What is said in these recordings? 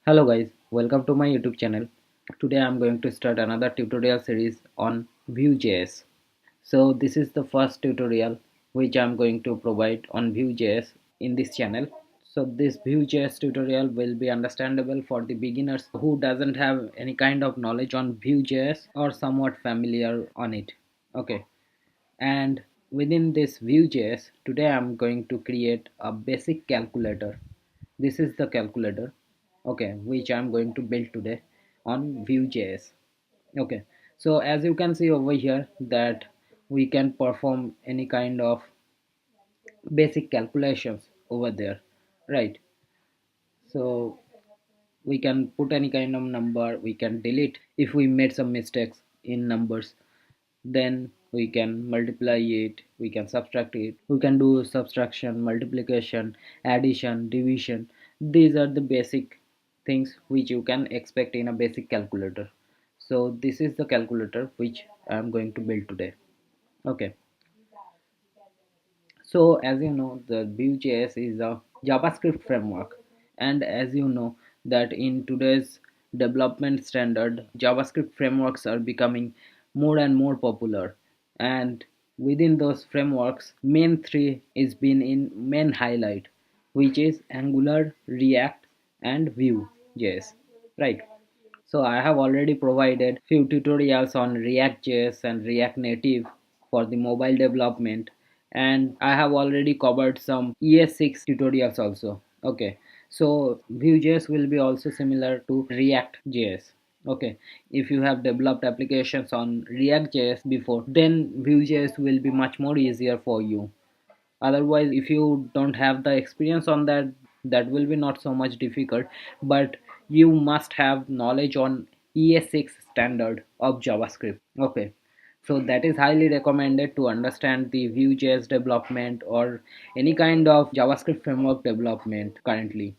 Hello guys, welcome to my YouTube channel. Today I'm going to start another tutorial series on Vue JS. So this is the first tutorial which I'm going to provide on Vue JS in this channel. So this Vue JS tutorial will be understandable for the beginners who doesn't have any kind of knowledge on Vue JS or somewhat familiar on it. Okay. And within this Vue.js, today I'm going to create a basic calculator. This is the calculator, okay, which I'm going to build today on Vue.js. Okay, so as you can see over here that we can perform any kind of basic calculations over there, right? So we can put any kind of number, we can delete if we made some mistakes in numbers, then we can multiply it, we can subtract it, we can do subtraction, multiplication, addition, division. These are the basic things which you can expect in a basic calculator. So this is the calculator which I am going to build today. Okay, so as you know, the Vue.js is a JavaScript framework, and as you know that in today's development standard, JavaScript frameworks are becoming more and more popular. And within those frameworks, main three is been in main highlight, which is Angular, React, and Vue.js, right? So I have already provided few tutorials on React.js and React Native for the mobile development, and I have already covered some ES6 tutorials also. Okay, so Vue.js will be also similar to React.js. Okay, if you have developed applications on React.js before, then Vue.js will be much more easier for you. Otherwise, if you don't have the experience on that, that will be not so much difficult, but you must have knowledge on ES6 standard of JavaScript. Okay, so that is highly recommended to understand the Vue.js development or any kind of JavaScript framework development currently.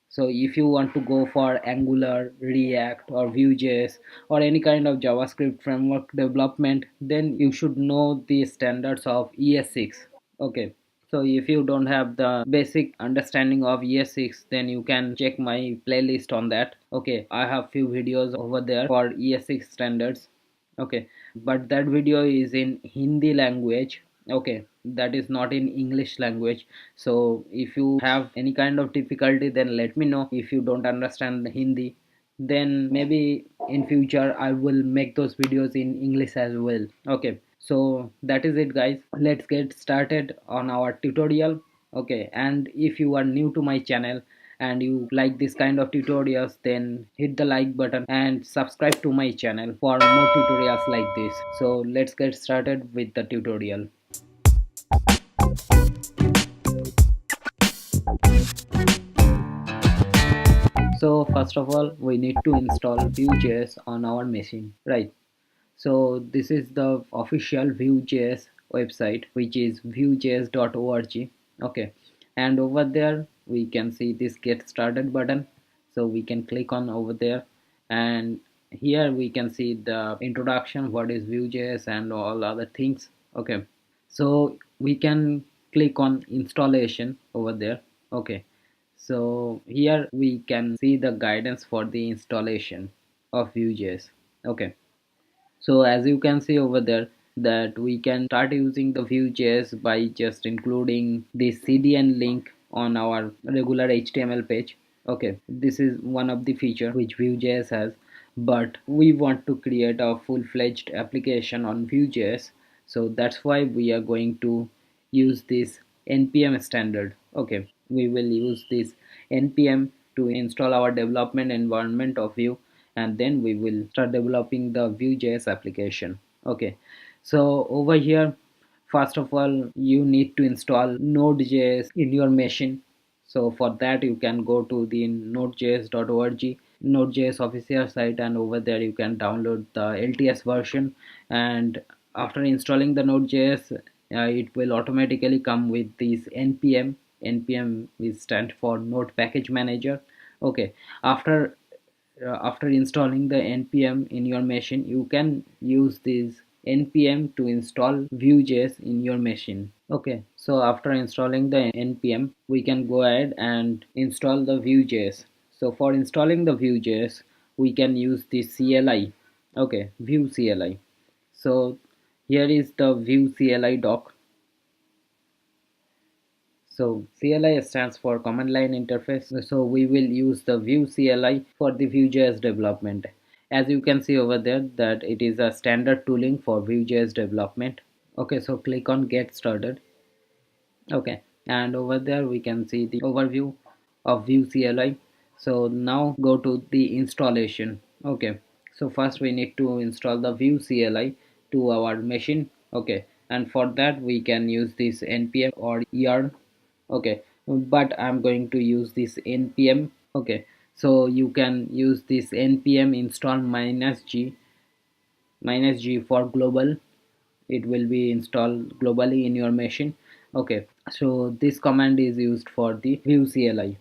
So if you want to go for Angular, React, or Vue.js or any kind of JavaScript framework development, then you should know the standards of ES6. Okay, so if you don't have the basic understanding of ES6, then you can check my playlist on that. Okay, I have few videos over there for ES6 standards. Okay, but that video is in Hindi language. Okay, that is not in English language. So if you have any kind of difficulty, then let me know. If you don't understand the Hindi, then maybe in future I will make those videos in English as well. Okay, so that is it guys, let's get started on our tutorial. Okay, and if you are new to my channel and you like this kind of tutorials, then hit the like button and subscribe to my channel for more tutorials like this. So let's get started with the tutorial. So first of all, we need to install Vue.js on our machine, right? So this is the official Vue.js website, which is vuejs.org. Okay, and over there we can see this get started button. So we can click on over there, and here we can see the introduction, what is Vue.js and all other things. Okay, so we can click on installation over there. Okay, so here we can see the guidance for the installation of Vue.js. Okay, so as you can see over there that we can start using the Vue.js by just including the CDN link on our regular HTML page. Okay, this is one of the feature which Vue.js has, but we want to create a full-fledged application on Vue.js, so that's why we are going to use this npm standard. Okay, we will use this npm to install our development environment of Vue, and then we will start developing the Vue.js application. Okay, so over here, first of all, you need to install Node.js in your machine. So for that, you can go to the nodejs.org, Node.js official site, and over there you can download the LTS version. And after installing the Node.js, it will automatically come with this npm. Npm is stand for Node Package Manager. Okay, after installing the npm in your machine, you can use this npm to install Vue.js in your machine. Okay, so after installing the npm, we can go ahead and install the Vue.js. So for installing the Vue.js, we can use the CLI. Okay, Vue CLI. So here is the Vue CLI doc. So CLI stands for command line interface. So we will use the Vue CLI for the Vue.js development. As you can see over there that it is a standard tooling for Vue.js development. Okay, so click on get started. Okay, and over there we can see the overview of Vue CLI. So now go to the installation. Okay, so first we need to install the Vue CLI to our machine. Okay, and for that we can use this npm or yarn. Okay, but I'm going to use this npm. Okay, so you can use this npm install minus g for global. It will be installed globally in your machine. Okay, so this command is used for the Vue CLI.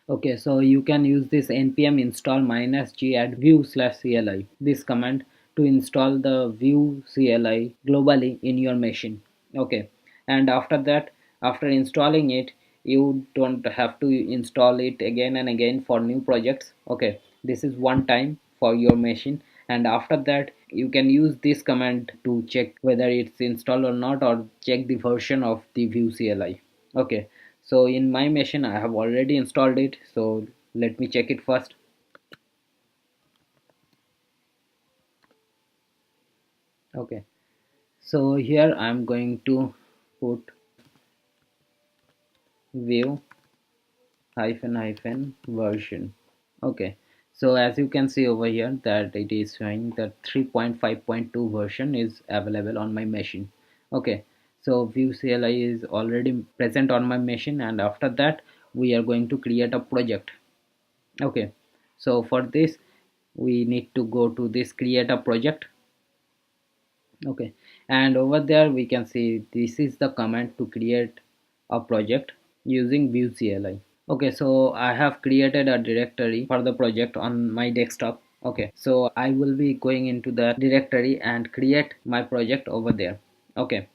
Okay, so you can use this npm install -g at vue/cli, this command, to install the Vue CLI globally in your machine. Okay, and after that, after installing it, you don't have to install it again and again for new projects. Okay, this is one time for your machine, and after that you can use this command to check whether it's installed or not, or check the version of the Vue CLI. Okay, so in my machine I have already installed it, so let me check it first. Okay, so here I'm going to put Vue hyphen version. Okay, so as you can see over here that it is showing that 3.5.2 version is available on my machine. Okay, so Vue CLI is already present on my machine, and after that we are going to create a project. Okay, so for this we need to go to this create a project. Okay, and over there we can see this is the command to create a project using Vue CLI. Okay, so I have created a directory for the project on my desktop. Okay, so I will be going into the directory and create my project over there. Okay,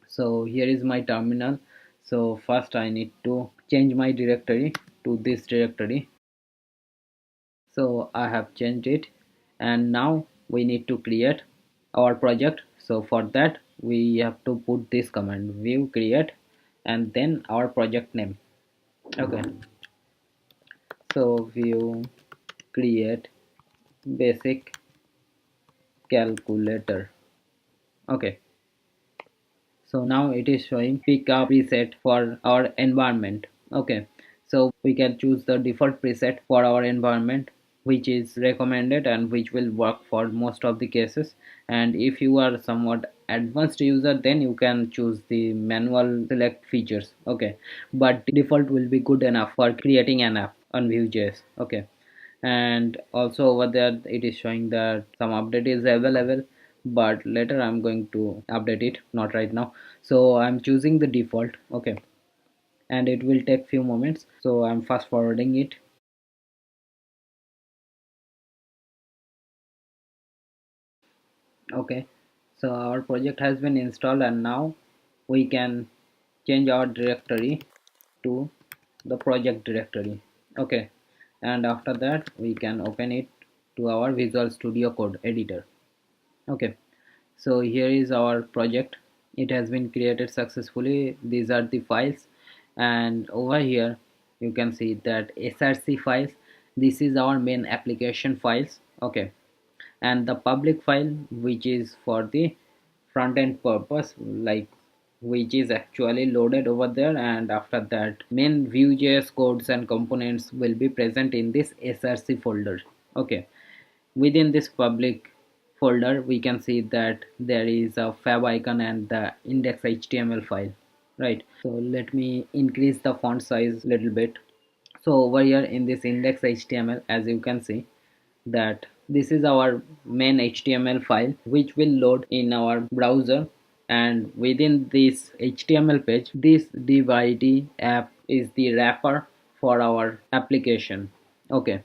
so here is my terminal. So first I need to change my directory to this directory. So I have changed it, and now we need to create our project. So for that we have to put this command Vue create and then our project name. Okay, so Vue create basic calculator. Okay, so now it is showing pick a preset for our environment. Okay, so we can choose the default preset for our environment, which is recommended and which will work for most of the cases. And if you are somewhat advanced user, then you can choose the manual select features. Okay, but default will be good enough for creating an app on Vue.js. Okay, and also over there it is showing that some update is available, but later I'm going to update it, not right now. So I'm choosing the default. Okay, and it will take few moments, so I'm fast forwarding it. Okay, so our project has been installed, and now we can change our directory to the project directory. Okay, and after that we can open it to our Visual Studio Code editor. Okay, so here is our project. It has been created successfully. These are the files, and over here you can see that src files, this is our main application files. Okay, and the public file, which is for the front end purpose, like which is actually loaded over there, and after that main Vue.js codes and components will be present in this src folder. Okay, within this public folder we can see that there is a fab icon and the index.html file, right? So let me increase the font size little bit. So over here in this index.html, as you can see that this is our main HTML file which will load in our browser, and within this HTML page this div app is the wrapper for our application. Okay,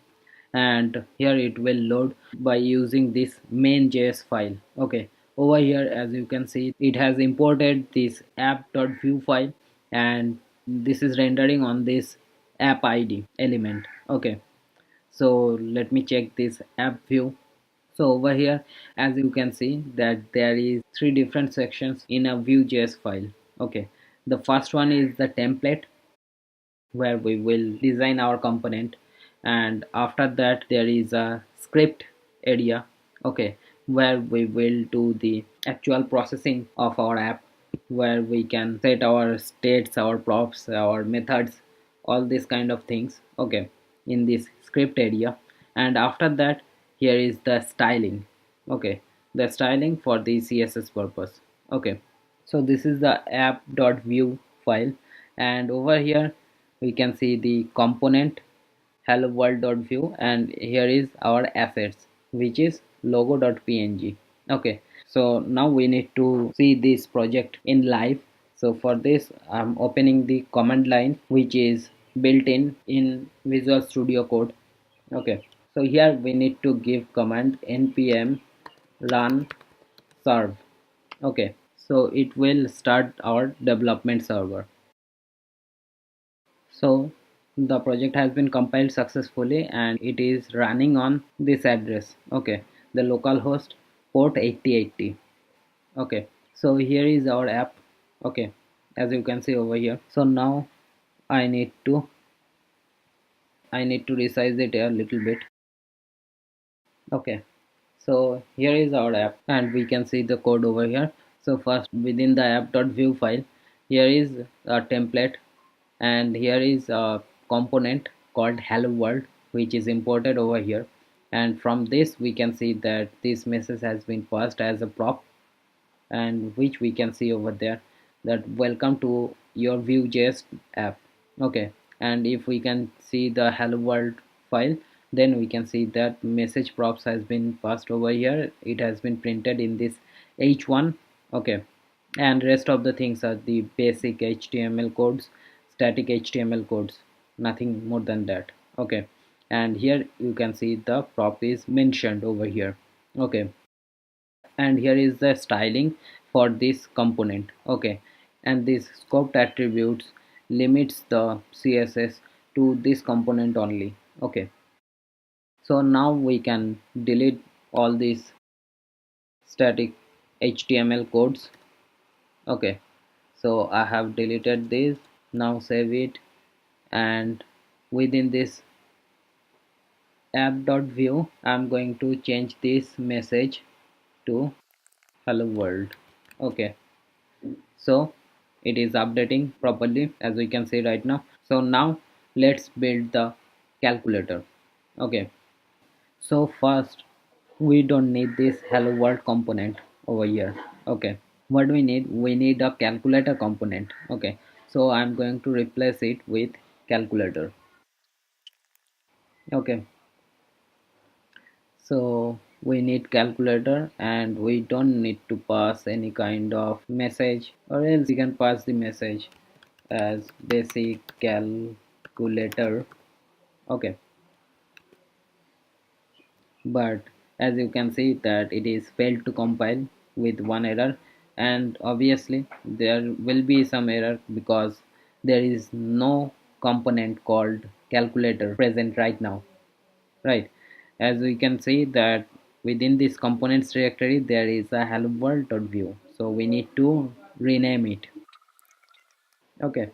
and here it will load by using this main.js file. Okay, over here as you can see it has imported this app.vue file, and this is rendering on this app id element. Okay, so let me check this app view. So over here, as you can see that there is three different sections in a Vue.js file. Okay, the first one is the template, where we will design our component, and after that there is a script area. Okay, where we will do the actual processing of our app, where we can set our states, our props, our methods, all these kind of things. Okay, in this script area. And after that, here is the styling. Okay, the styling for the css purpose. Okay, so this is the app.vue file, and over here we can see the component hello world.view, and here is our assets, which is logo.png. Okay, so now we need to see this project in live. So for this, I'm opening the command line, which is built in Visual Studio Code. Okay, so here we need to give command npm run serve. Okay, so it will start our development server. So the project has been compiled successfully and it is running on this address. Okay, the localhost port 8080. Okay, so here is our app. Okay, as you can see over here. So now I need to resize it a little bit. Okay, so here is our app and we can see the code over here. So first, within the app.vue file, here is a template, and here is a component called hello world, which is imported over here. And from this we can see that this message has been passed as a prop, and which we can see over there, that welcome to your Vue.js app. Okay, and if we can see the hello world file, then we can see that message props has been passed over here. It has been printed in this h1. Okay, and rest of the things are the basic HTML codes, static HTML codes, nothing more than that. Okay, and here you can see the prop is mentioned over here. Okay, and here is the styling for this component. Okay, and this scoped attributes limits the css to this component only. Okay, so now we can delete all these static html codes. Okay, so I have deleted this. Now save it, and within this app.vue I'm going to change this message to hello world. Okay, so it is updating properly, as we can see right now. So now let's build the calculator. Okay, so first, we don't need this hello world component over here. Okay, what we need a calculator component. Okay, so I'm going to replace it with calculator. Okay, so we need calculator, and we don't need to pass any kind of message, or else we can pass the message as basic calculator. Okay, but as you can see that it is failed to compile with one error, and obviously there will be some error because there is no component called calculator present right now, right? As we can see that within this components directory there is a hello world.view, so we need to rename it. Okay,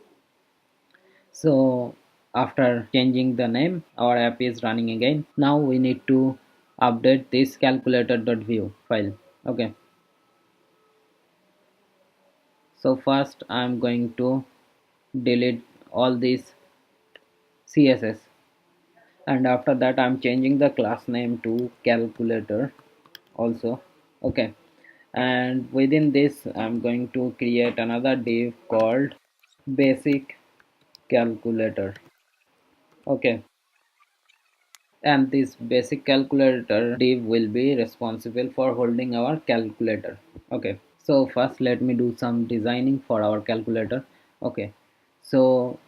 so after changing the name, our app is running again. Now we need to update this calculator.vue file. Okay, so first I'm going to delete all this css, and after that I'm changing the class name to calculator also. Okay, and within this I'm going to create another div called basic calculator. Okay, and this basic calculator div will be responsible for holding our calculator. Okay, so first let me do some designing for our calculator. Okay, so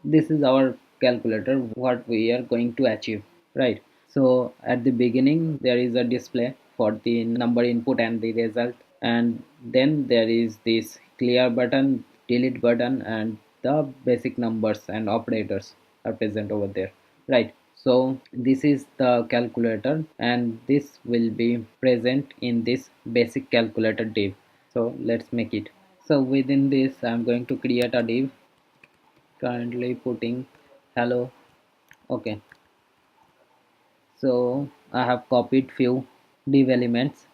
this is our calculator, what we are going to achieve, right? So at the beginning there is a display for the number input and the result, and then there is this clear button, delete button, and the basic numbers and operators are present over there, right? So this is the calculator, and this will be present in this basic calculator div. So let's make it. So within this I'm going to create a div, currently putting hello. Okay, so I have copied few div elements.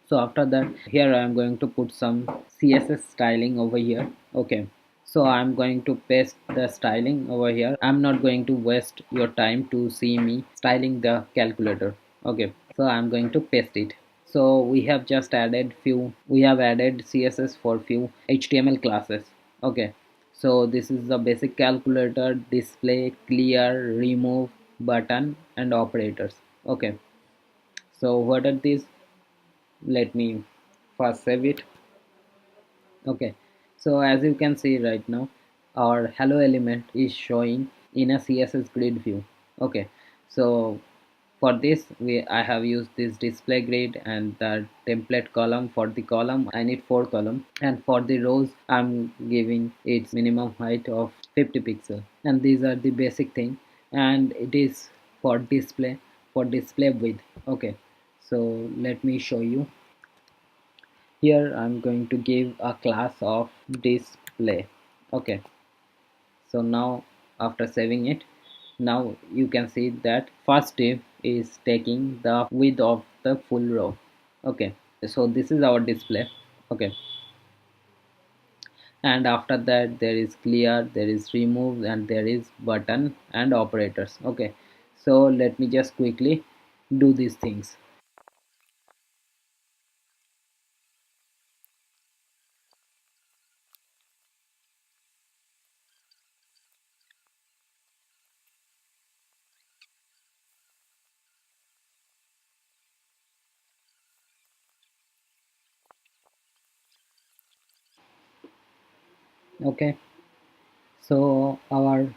So after that, here I am going to put some CSS styling over here. Okay, so I'm going to paste the styling over here. I'm not going to waste your time to see me styling the calculator. Okay, so I'm going to paste it. So we have added CSS for few HTML classes. Okay, so this is the basic calculator, display, clear, remove, button and operators. Okay, so what are these? Let me first save it. Okay, so as you can see right now, our hello element is showing in a CSS grid view. Okay, so for this I have used this display grid, and the template column. For the column I need 4 column, and for the rows I'm giving its minimum height of 50 pixel, and these are the basic thing. And it is for display width. Okay, so let me show you. Here I'm going to give a class of display. Okay, so now after saving it, now you can see that first div is taking the width of the full row. Okay, so this is our display. Okay, and after that there is clear, there is remove, and there is button and operators. Okay, so let me just quickly do these things. Okay, so our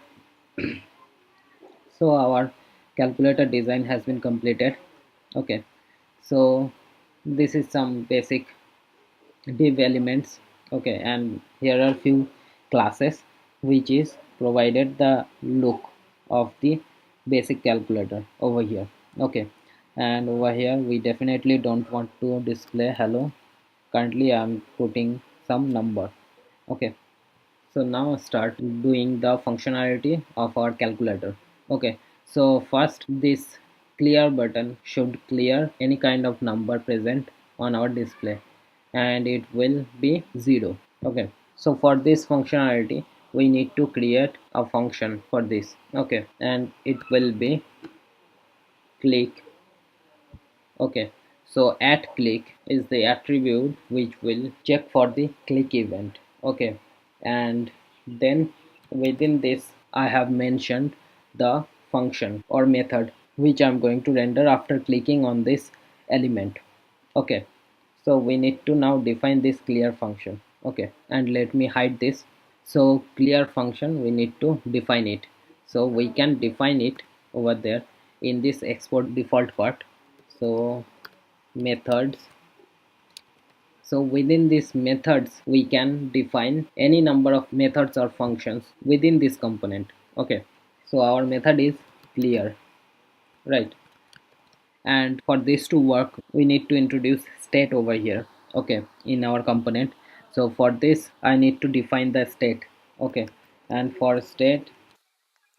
calculator design has been completed. Okay, so this is some basic div elements. Okay, and here are few classes which is provided the look of the basic calculator over here. Okay, and over here we definitely don't want to display hello. Currently I'm putting some number. Okay, so now start doing the functionality of our calculator. Okay, so first this clear button should clear any kind of number present on our display, and it will be 0. Okay, so for this functionality we need to create a function for this. Okay, and it will be click. Okay, so at click is the attribute which will check for the click event. Okay, and then within this I have mentioned the function or method which I'm going to render after clicking on this element. Okay, so we need to now define this clear function. Okay, and let me hide this. So clear function, we need to define it. So we can define it over there in this export default part. So methods, so within these methods we can define any number of methods or functions within this component. Okay, so our method is clear, right? And for this to work we need to introduce state over here. Okay, in our component. So for this I need to define the state. Okay, and for state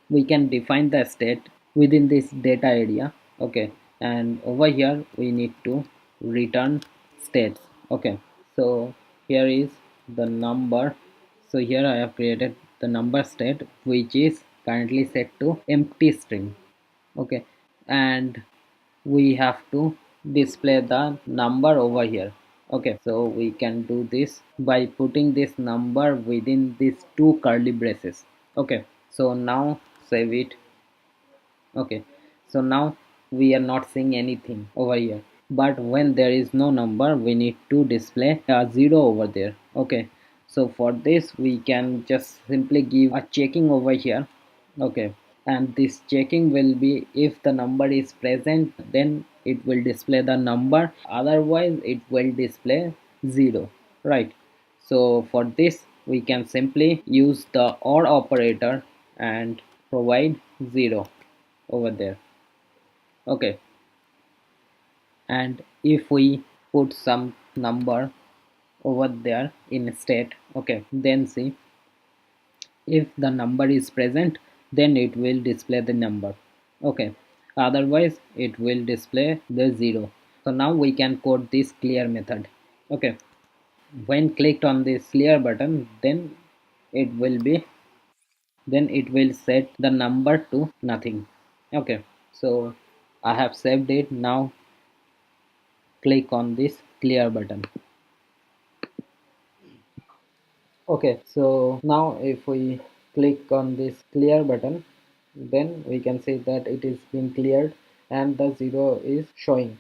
we can define the state within this data area. Okay, and over here we need to return states. Okay, so here is the number. So here I have created the number state which is currently set to empty string. Okay, and we have to display the number over here. Okay, so we can do this by putting this number within these two curly braces. Okay, so now save it. Okay, so now we are not seeing anything over here, but when there is no number we need to display a 0 over there. Okay, so for this we can just simply give a checking over here. Okay, and this checking will be if the number is present then it will display the number, otherwise it will display 0, right? So for this we can simply use the OR operator and provide 0 over there. Okay, and if we put some number over there instead, okay, then see, if the number is present, then it will display the number. Okay, otherwise it will display the 0. So now we can code this clear method. Okay, when clicked on this clear button, it will be then it will set the number to nothing. Okay, so I have saved it. Now click on this clear button. Okay, so now if we click on this clear button, then we can see that it is being cleared and the 0 is showing.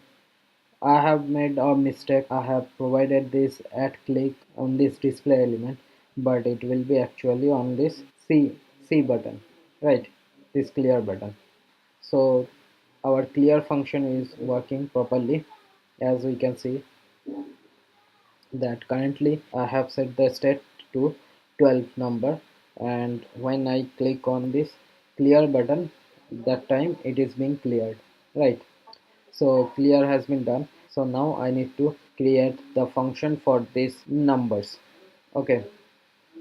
I have made a mistake. I have provided this at click on this display element, but it will be actually on this C button, right? This clear button. So our clear function is working properly. As we can see that currently I have set the state to 12 number, and when I click on this clear button, that time it is being cleared, right? So clear has been done. So now I need to create the function for these numbers. Okay,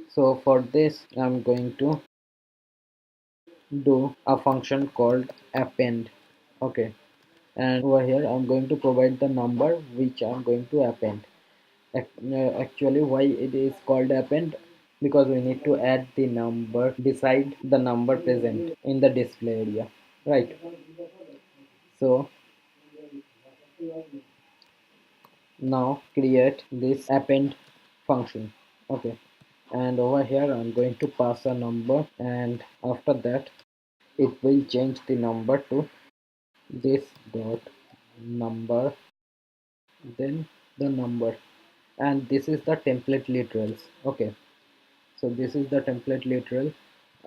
so for this I'm going to do a function called append. Okay, and over here I'm going to provide the number which I'm going to append. Actually, why it is called append? Because we need to add the number beside the number present in the display area, right? So now create this append function. Okay, and over here I'm going to pass a number, and after that it will change the number to this dot number, then the number, and this is the template literals. Okay, so this is the template literal.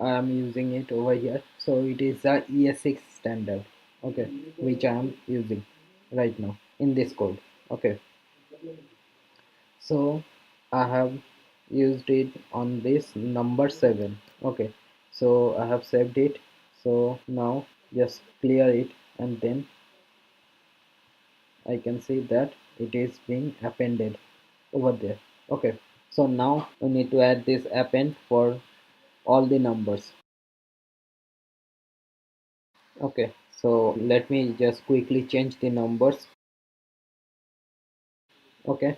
I am using it over here, so it is a ES6 standard, okay, which I am using right now in this code. Okay, so I have used it on this number 7. Okay, so I have saved it. So now just clear it, and then I can see that it is being appended over there. Okay, so now we need to add this append for all the numbers. Okay, so let me just quickly change the numbers. Okay,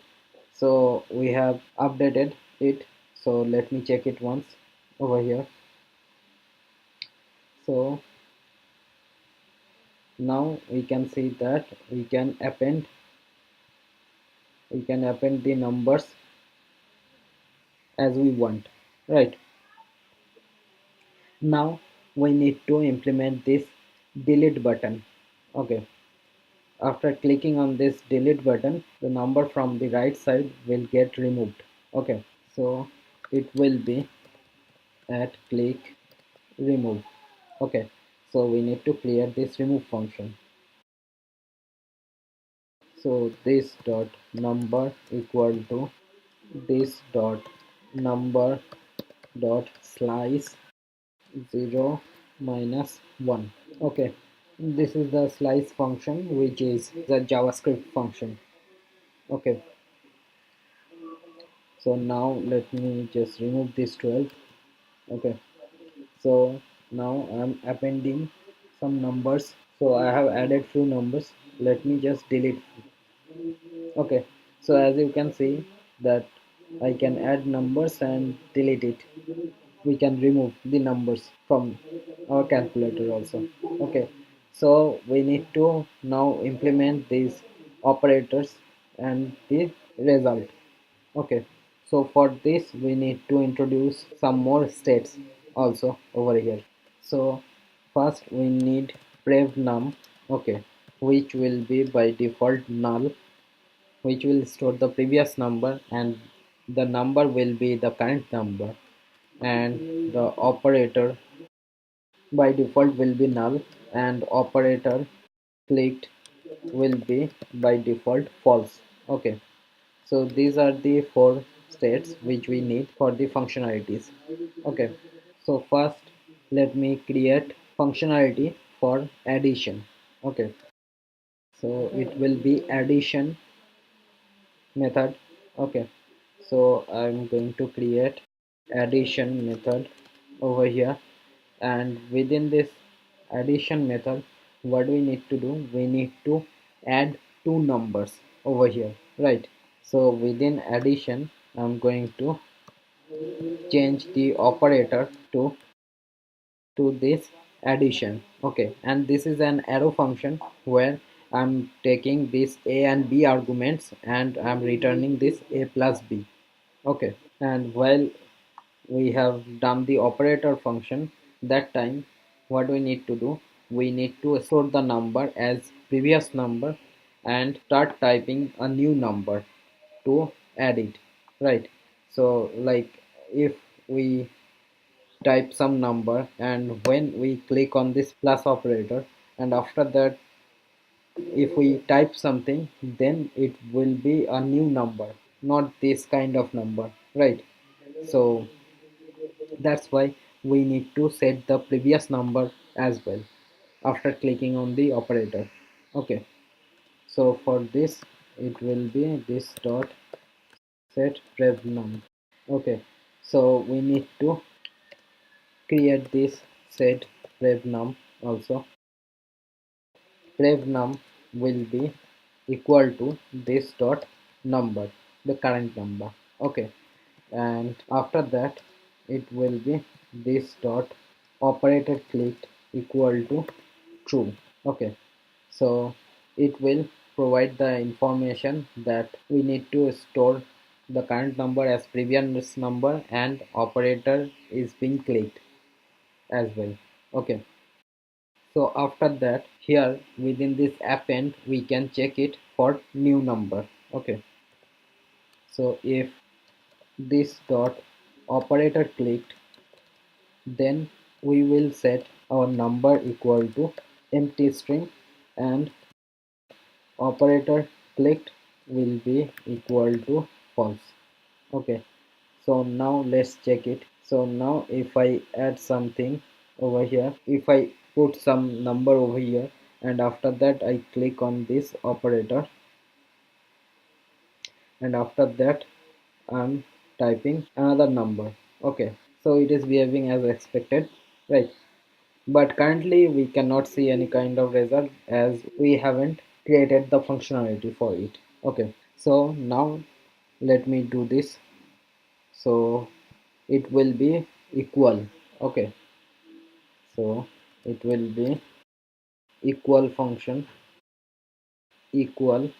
so we have updated it, so let me check it once over here. So now we can see that we can append the numbers as we want, right? Now we need to implement this delete button. Okay, after clicking on this delete button, the number from the right side will get removed. Okay, so it will be at click remove. Okay, so we need to clear this remove function. So this dot number equal to this dot number dot slice 0 minus 1. Okay, this is the slice function, which is the JavaScript function. Okay, so now let me just remove this 12. Okay, so now I'm appending some numbers. So I have added few numbers. Let me just delete. Okay, so as you can see that I can add numbers and delete it. We can remove the numbers from our calculator also. Okay, so we need to now implement these operators and the result. Okay, so for this we need to introduce some more states also over here. So first we need prev num, okay, which will be by default null, which will store the previous number, and the number will be the current number, and the operator by default will be null, and operator clicked will be by default false. Okay, so these are the four states which we need for the functionalities. Okay, so first let me create functionality for addition. Okay, so it will be addition method. Okay, so I'm going to create addition method over here, and within this addition method, what we need to do, we need to add two numbers over here, right? So within addition, I'm going to change the operator to this addition. Okay, and this is an arrow function where I'm taking this a and b arguments and I'm returning this a plus b. Okay, and while we have done the operator function, that time what we need to do, we need to store the number as previous number and start typing a new number to add it, right? So like if we type some number and when we click on this plus operator, and after that if we type something, then it will be a new number, not this kind of number, right? So that's why we need to set the previous number as well after clicking on the operator. Okay, so for this it will be this dot set prev num. Okay, so we need to create this set prev num also. Prev num will be equal to this dot number, the current number. Okay, and after that it will be this dot operator clicked equal to true. Okay, so it will provide the information that we need to store the current number as previous number and operator is being clicked as well. Okay, so after that here within this append we can check it for new number. Okay, so if this dot operator clicked, then we will set our number equal to empty string and operator clicked will be equal to false. Okay, so now let's check it. So now if I add something over here, if I put some number over here and after that I click on this operator and after that I'm typing another number. Okay, so it is behaving as expected, right? But currently we cannot see any kind of result as we haven't created the functionality for it. Okay, so now let me do this. So it will be equal. Okay, so it will be equal function, equal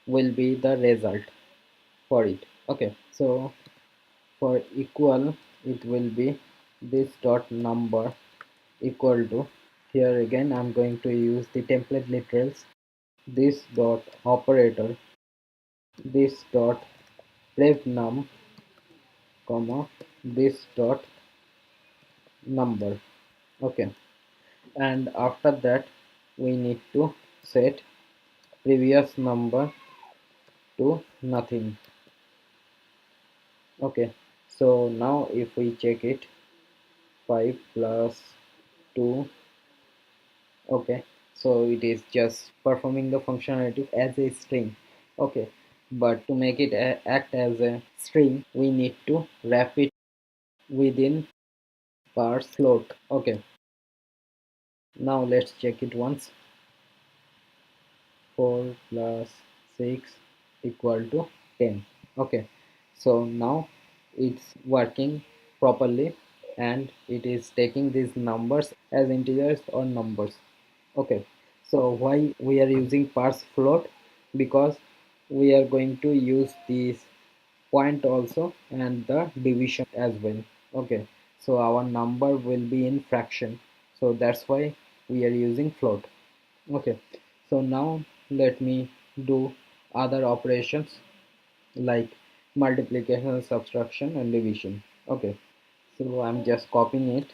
will be the result for it. Okay, so for equal it will be this dot number equal to, here again I'm going to use the template literals, this dot operator, this dot prev num comma this dot number. Okay, and after that we need to set previous number to nothing. Okay, so now if we check it, 5 plus 2. Okay, so it is just performing the functionality as a string. Okay, but to make it act as a string we need to wrap it within parse float. Okay, now let's check it once. 4 plus 6 equal to 10. Okay, so now it's working properly and it is taking these numbers as integers or numbers. Okay, so why we are using parse float? Because we are going to use this point also and the division as well. Okay, so our number will be in fraction, so that's why we are using float. Okay, so now let me do other operations like multiplication, subtraction and division. Okay, so I'm just copying it.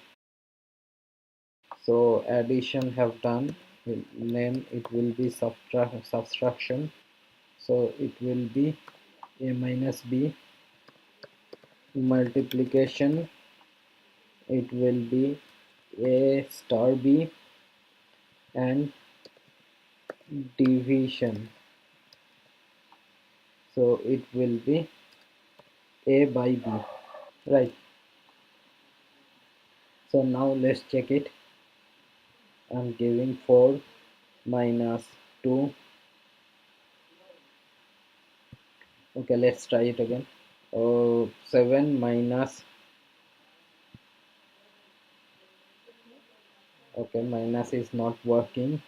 So addition have done, then it will be subtraction, so it will be a minus b multiplication, it will be a star b, and division, so it will be a by b, right? So now let's check it. I'm giving 4 minus 2. Okay, let's try it again. 7 minus, okay, minus is not working.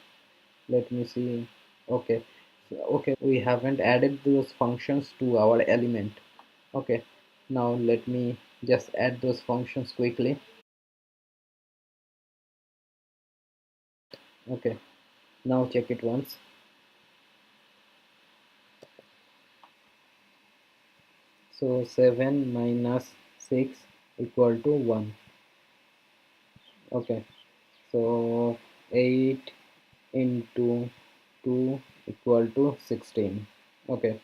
Let me see. Okay, so, okay, we haven't added those functions to our element. Okay, now let me just add those functions quickly. Okay, now check it once. So 7 minus 6 equal to 1. Okay, so 8 into 2 equal to 16. Okay,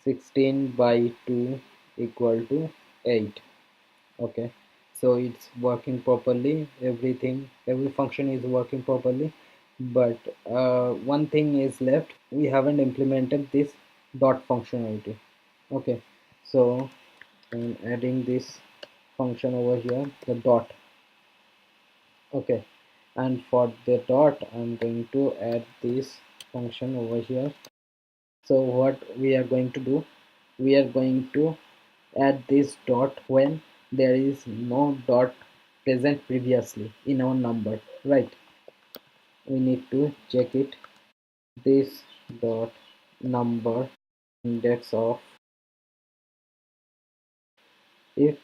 16 by 2 equal to 8. Okay, so it's working properly, every function is working properly, but one thing is left. We haven't implemented this dot functionality. Okay, so I'm adding this function over here, the dot. Okay, and for the dot I'm going to add this function over here. So what we are going to do, we are going to add this dot when there is no dot present previously in our number, right? We need to check it. This dot number index of, if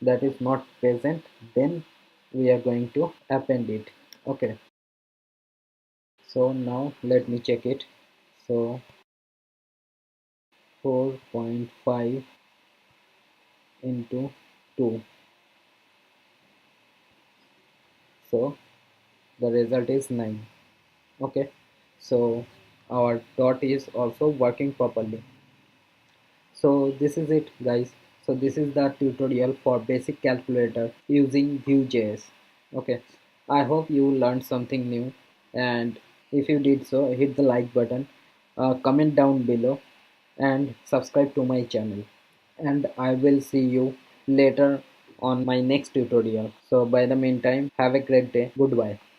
that is not present, then we are going to append it. Okay, so now let me check it. So 4.5 into 2, so the result is 9. Okay, so our dot is also working properly. So this is it, guys. So this is the tutorial for basic calculator using Vue JS. Okay, I hope you learned something new, and if you did so, hit the like button, comment down below, and subscribe to my channel, and I will see you later on my next tutorial. So by the meantime, have a great day. Goodbye.